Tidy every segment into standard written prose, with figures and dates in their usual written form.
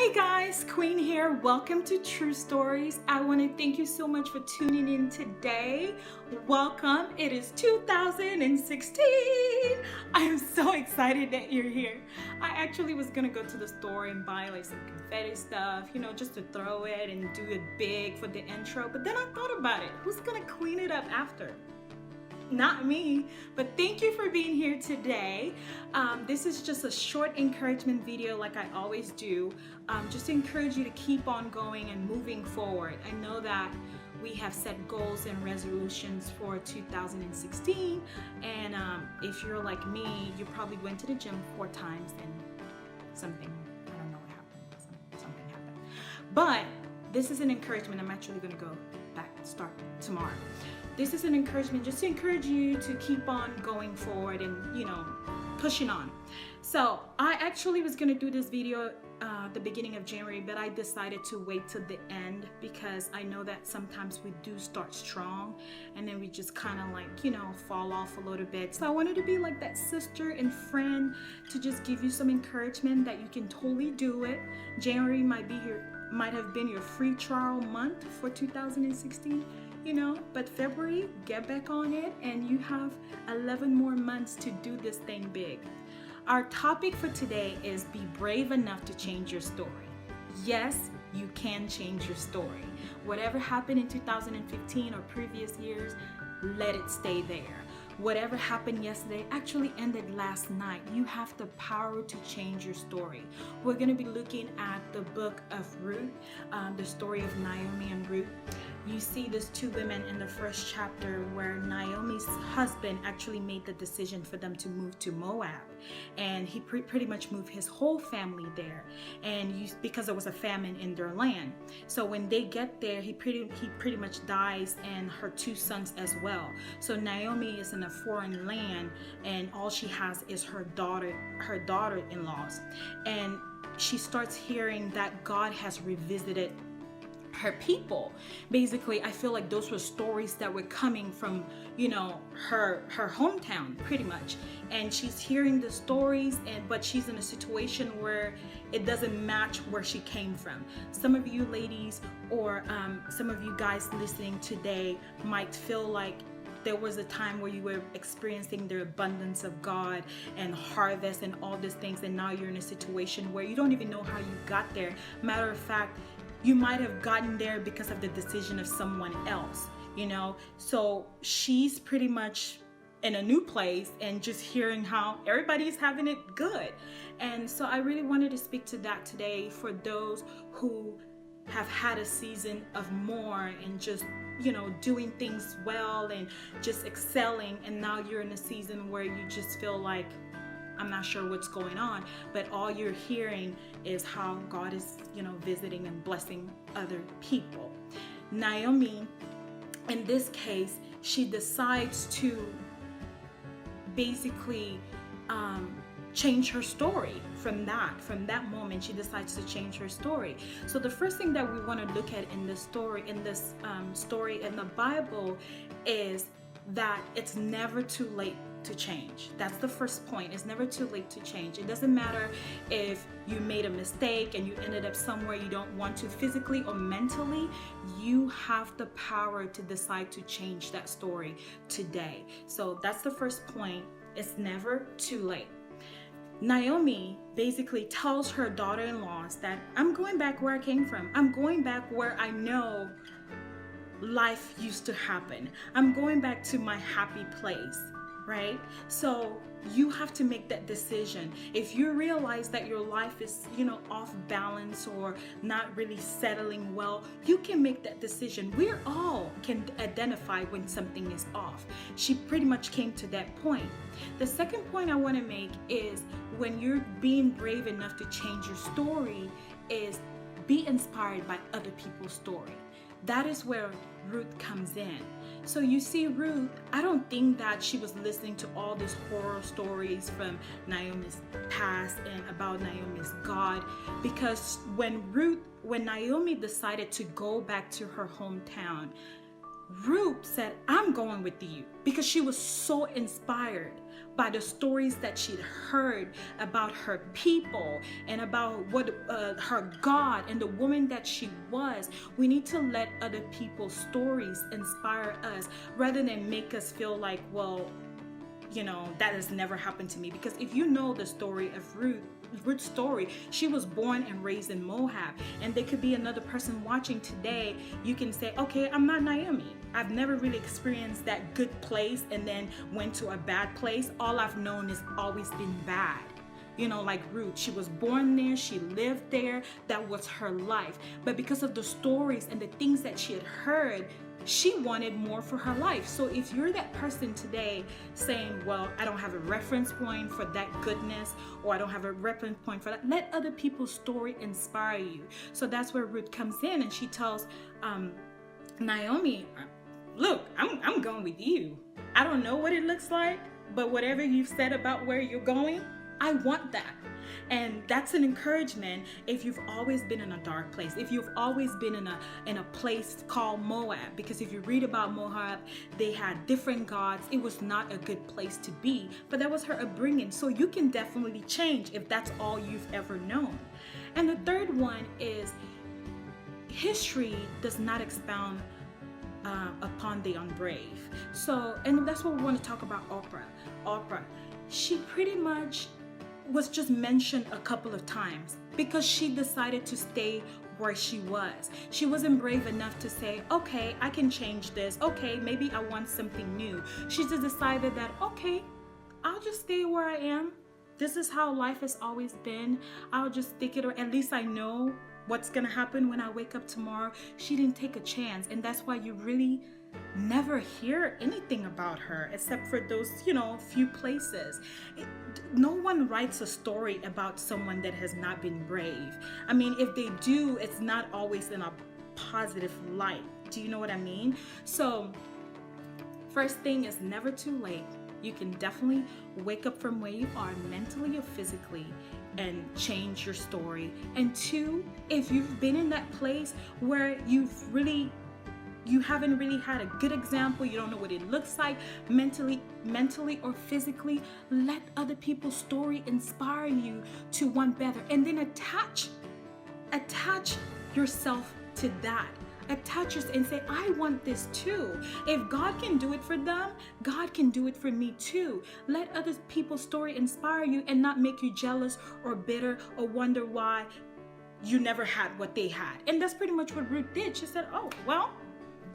Hey guys, Queen here. Welcome to True Stories. I want to thank you so much for tuning in today. Welcome. It is 2016. I am so excited that you're here. I actually was going to go to the store and buy like some confetti stuff, just to throw it and do it big for the intro. But then I thought about it. Who's going to clean it up after? Not me, but thank you for being here today. This is just a short encouragement video like I always do, just to encourage you to keep on going and moving forward. I know that we have set goals and resolutions for 2016, and if you're like me, you probably went to the gym 4 times and something, I don't know what happened, something happened. But this is an encouragement. I'm actually going to go back, start tomorrow. This is an encouragement just to encourage you to keep on going forward and, pushing on. So I actually was going to do this video the beginning of January, but I decided to wait till the end because I know that sometimes we do start strong and then we just kind of fall off a little bit. So I wanted to be like that sister and friend to just give you some encouragement that you can totally do it. January might have been your free trial month for 2016. But February, get back on it, and you have 11 more months to do this thing big. Our topic for today is be brave enough to change your story. Yes, you can change your story. Whatever happened in 2015 or previous years, let it stay there. Whatever happened yesterday actually ended last night. You have the power to change your story. We're going to be looking at the book of Ruth, the story of Naomi and Ruth. You see these 2 women in the first chapter where Naomi's husband actually made the decision for them to move to Moab, and he pretty much moved his whole family there, and because there was a famine in their land. So when they get there, he pretty much dies, and her 2 sons as well. So Naomi is in a foreign land, and all she has is her daughter-in-laws, and she starts hearing that God has revisited her people. Basically, I feel like those were stories that were coming from, her hometown pretty much. And she's hearing the stories, but she's in a situation where it doesn't match where she came from. Some of you ladies or some of you guys listening today might feel like there was a time where you were experiencing the abundance of God and harvest and all these things, and now you're in a situation where you don't even know how you got there. Matter of fact, you might have gotten there because of the decision of someone else, So she's pretty much in a new place and just hearing how everybody's having it good. And so I really wanted to speak to that today for those who have had a season of more and just, doing things well and just excelling. And now you're in a season where you just feel like, I'm not sure what's going on, but all you're hearing is how God is, visiting and blessing other people. Naomi, in this case, she decides to basically change her story. From that moment, she decides to change her story. So the first thing that we want to look at in this story in the Bible is that it's never too late to change. That's the first point. It's never too late to change. It doesn't matter if you made a mistake and you ended up somewhere you don't want to physically or mentally. You have the power to decide to change that story today. So that's the first point. It's never too late. Naomi basically tells her daughter-in-laws that I'm going back where I came from. I'm going back where I know life used to happen. I'm going back to my happy place. Right? So you have to make that decision. If you realize that your life is, off balance or not really settling well, you can make that decision. We all can identify when something is off. She pretty much came to that point. The second point I want to make is when you're being brave enough to change your story is be inspired by other people's story. That is where Ruth comes in. So you see, Ruth, I don't think that she was listening to all these horror stories from Naomi's past and about Naomi's God, because when Naomi decided to go back to her hometown, Ruth said, I'm going with you, because she was so inspired by the stories that she'd heard about her people and about what her God and the woman that she was. We need to let other people's stories inspire us rather than make us feel like, well, you know, that has never happened to me. Because if you know the story of Ruth's story, she was born and raised in Moab, and there could be another person watching today. You can say, okay, I'm not Naomi. I've never really experienced that good place and then went to a bad place. All I've known has always been bad. You know, like Ruth, she was born there, she lived there, that was her life. But because of the stories and the things that she had heard, she wanted more for her life. So if you're that person today saying, well, I don't have a reference point for that goodness, or I don't have a reference point for that, let other people's story inspire you. So that's where Ruth comes in, and she tells Naomi, look, I'm going with you. I don't know what it looks like, but whatever you've said about where you're going, I want that. And that's an encouragement if you've always been in a dark place, if you've always been in a place called Moab, because if you read about Moab, they had different gods. It was not a good place to be, but that was her upbringing. So you can definitely change if that's all you've ever known. And the third one is, history does not expound upon the unbrave. So, and that's what we want to talk about. Oprah, she pretty much was just mentioned a couple of times because she decided to stay where she was. She wasn't brave enough to say, okay, I can change this. Okay, maybe I want something new. She just decided that, okay, I'll just stay where I am. This is how life has always been. I'll just stick it, or at least I know what's gonna happen when I wake up tomorrow. She didn't take a chance, and that's why you really never hear anything about her except for those, few places. No one writes a story about someone that has not been brave. I mean, if they do, it's not always in a positive light. Do you know what I mean? So, first thing is never too late. You can definitely wake up from where you are mentally or physically and change your story. And two, if you've been in that place where you haven't really had a good example, you don't know what it looks like mentally or physically, let other people's story inspire you to want better. And then attach yourself to that. Attach yourself and say, I want this too. If God can do it for them, God can do it for me too. Let other people's story inspire you and not make you jealous or bitter or wonder why you never had what they had. And that's pretty much what Ruth did. She said, oh, well,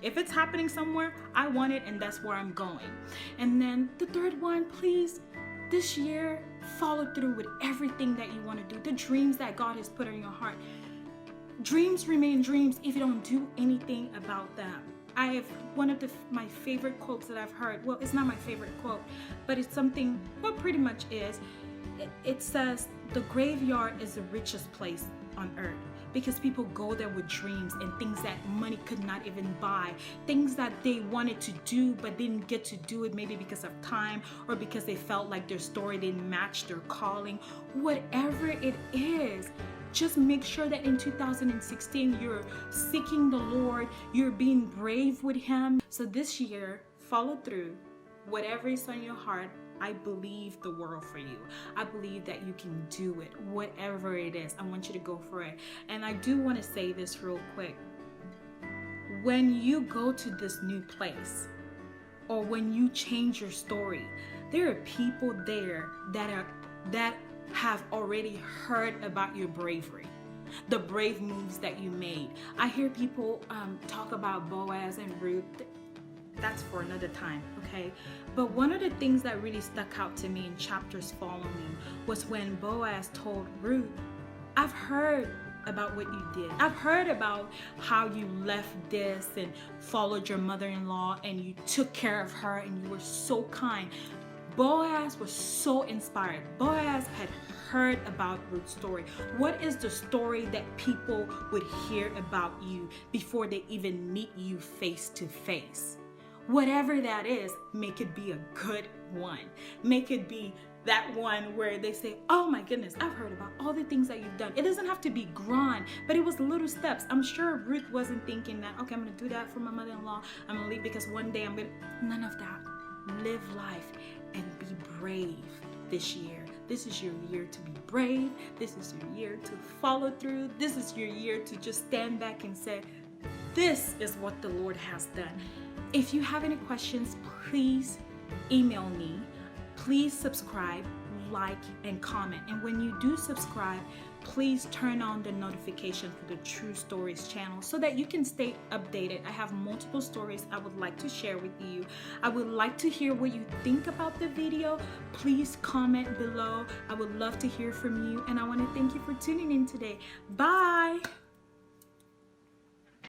if it's happening somewhere, I want it, and that's where I'm going. And then the third one, please, this year, follow through with everything that you want to do. The dreams that God has put in your heart. Dreams remain dreams if you don't do anything about them. I have one of my favorite quotes that I've heard. Well, it's not my favorite quote, but it's something, well, pretty much is. It says, the graveyard is the richest place on earth, because people go there with dreams and things that money could not even buy, things that they wanted to do but didn't get to do it, maybe because of time or because they felt like their story didn't match their calling. Whatever it is, just make sure that in 2016 you're seeking the Lord, you're being brave with Him. So this year, follow through. Whatever is on your heart, I believe the world for you. I believe that you can do it. Whatever it is, I want you to go for it. And I do want to say this real quick. When you go to this new place, or when you change your story, there are people there that have already heard about your bravery, the brave moves that you made. I hear people talk about Boaz and Ruth. That's for another time, okay? But one of the things that really stuck out to me in chapters following was when Boaz told Ruth, I've heard about what you did. I've heard about how you left this and followed your mother-in-law and you took care of her and you were so kind. Boaz was so inspired. Boaz had heard about Ruth's story. What is the story that people would hear about you before they even meet you face to face? whatever that is, make it be a good one. Make it be that one where they say, oh my goodness, I've heard about all the things that you've done. It doesn't have to be grand, but it was little steps. I'm sure Ruth wasn't thinking that, okay, I'm gonna do that for my mother-in-law. I'm gonna leave because one day I'm gonna, none of that. Live life and be brave this year. This is your year to be brave. This is your year to follow through. This is your year to just stand back and say, this is what the Lord has done. If you have any questions, please email me. Please subscribe, like, and comment. And when you do subscribe, please turn on the notification for the True Stories channel so that you can stay updated. I have multiple stories I would like to share with you. I would like to hear what you think about the video. Please comment below. I would love to hear from you. And I want to thank you for tuning in today. Bye.